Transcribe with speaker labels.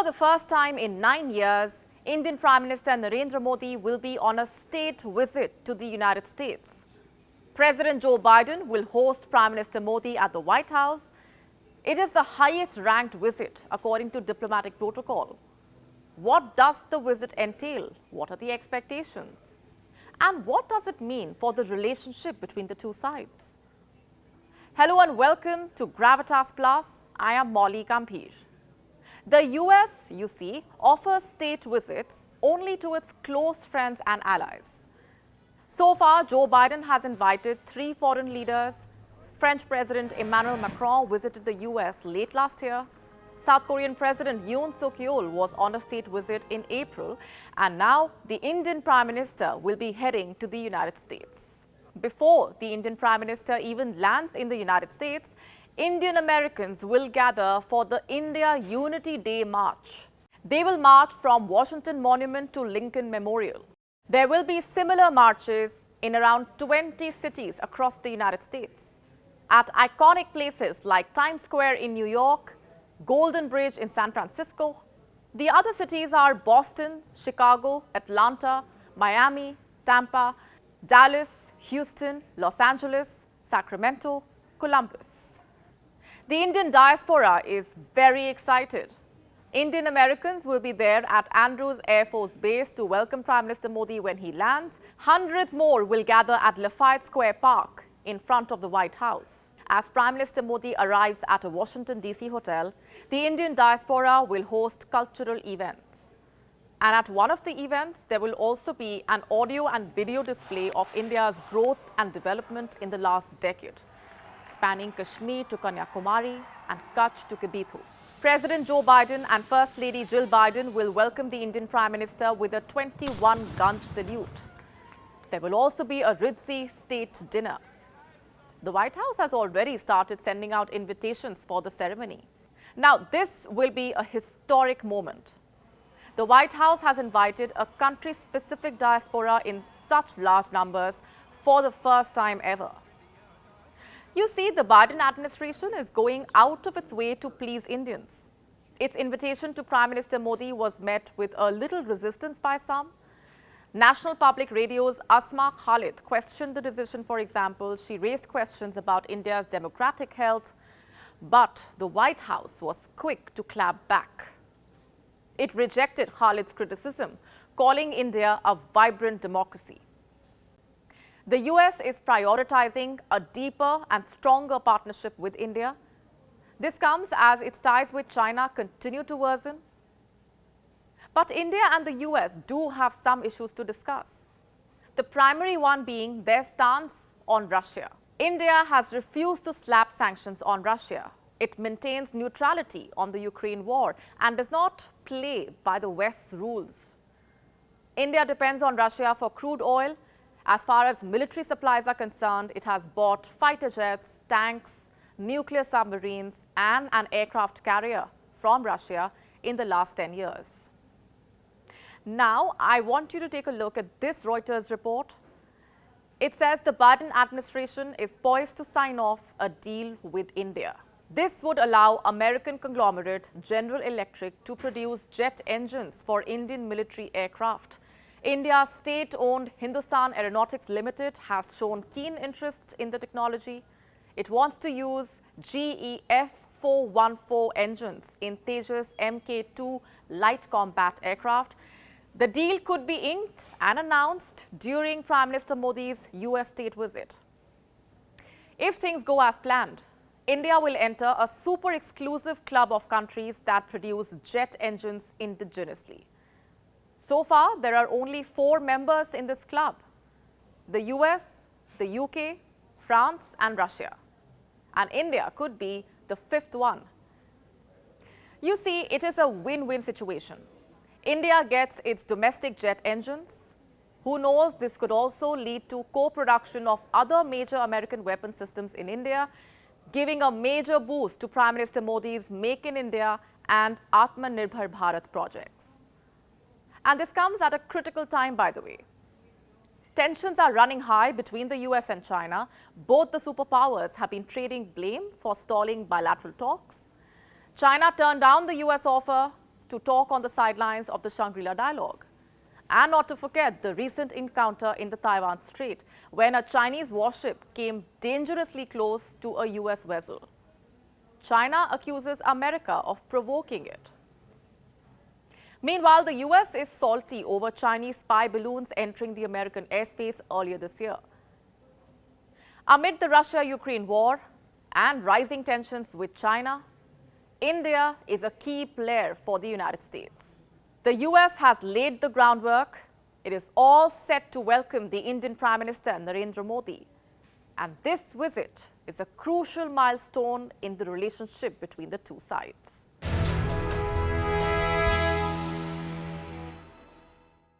Speaker 1: the first time in 9 years, Indian Prime Minister Narendra Modi will be on a state visit to the United States. President Joe Biden will host Prime Minister Modi at the White House. It is the highest ranked visit according to diplomatic protocol. What does the visit entail? What are the expectations? And what does it mean for the relationship between the two sides? Hello and welcome to Gravitas Plus. I am Gambhir. The US, you see, offers state visits only to its close friends and allies. So far, Joe Biden has invited 3 foreign leaders. French President Emmanuel Macron visited the US late last year. South Korean President Yoon was on a state visit in April, and now the Indian Prime Minister will be heading to the United States. Before the Indian Prime Minister even lands in the United States, Indian Americans will gather for the India Unity Day March. They will march from Washington Monument to Lincoln Memorial. There will be similar marches in around 20 cities across the United States. At iconic places like Times Square in New York, Golden Bridge in San Francisco. The other cities are Boston, Chicago, Atlanta, Miami, Tampa, Dallas, Houston, Los Angeles, Sacramento, Columbus. The Indian diaspora is very excited. Indian Americans will be there at Andrews Air Force Base to welcome Prime Minister Modi when he lands. Hundreds more will gather at Lafayette Square Park in front of the White House. As Prime Minister Modi arrives at a Washington, D.C. hotel, the Indian diaspora will host cultural events. And at one of the events, there will also be an audio and video display of India's growth and development in the last decade, spanning Kashmir to Kanyakumari and Kutch to Kibithu. President Joe Biden and First Lady Jill Biden will welcome the Indian Prime Minister with a 21-gun salute. There will also be a ritzy state dinner. The White House has already started sending out invitations for the ceremony. Now, this will be a historic moment. The White House has invited a country-specific diaspora in such large numbers for the first time ever. You see, the Biden administration is going out of its way to please Indians. Its invitation to Prime Minister Modi was met with a little resistance by some. National Public Radio's Asma Khalid questioned the decision, for example. She raised questions about India's democratic health, but the White House was quick to clap back. It rejected Khalid's criticism, calling India a vibrant democracy. The US is prioritizing a deeper and stronger partnership with India. This comes as its ties with China continue to worsen. But India and the US do have some issues to discuss. The primary one being their stance on Russia. India has refused to slap sanctions on Russia. It maintains neutrality on the Ukraine war and does not play by the West's rules. India depends on Russia for crude oil. As far as military supplies are concerned, it has bought fighter jets, tanks, nuclear submarines, and an aircraft carrier from Russia in the last 10 years. Now, I want you to take a look at this Reuters report. It says the Biden administration is poised to sign off a deal with India. This would allow American conglomerate General Electric to produce jet engines for Indian military aircraft. India's state-owned Hindustan Aeronautics Limited has shown keen interest in the technology. It wants to use GE F414 engines in Tejas Mk2 light combat aircraft. The deal could be inked and announced during Prime Minister Modi's US state visit. If things go as planned, India will enter a super exclusive club of countries that produce jet engines indigenously. So far, there are only 4 members in this club: the US, the UK, France, and Russia. And India could be the 5th one. You see, it is a win-win situation. India gets its domestic jet engines. Who knows, this could also lead to co-production of other major American weapon systems in India, giving a major boost to Prime Minister Modi's Make in India and Atmanirbhar Bharat projects. And this comes at a critical time, by the way. Tensions are running high between the US and China. Both the superpowers have been trading blame for stalling bilateral talks. China turned down the US offer to talk on the sidelines of the Shangri-La dialogue. And not to forget the recent encounter in the Taiwan Strait, when a Chinese warship came dangerously close to a U.S. vessel. China accuses America of provoking it. Meanwhile, the U.S. is salty over Chinese spy balloons entering the American airspace earlier this year. Amid the Russia-Ukraine war and rising tensions with China, India is a key player for the United States. The U.S. has laid the groundwork. It is all set to welcome the Indian Prime Minister Narendra Modi. And this visit is a crucial milestone in the relationship between the two sides.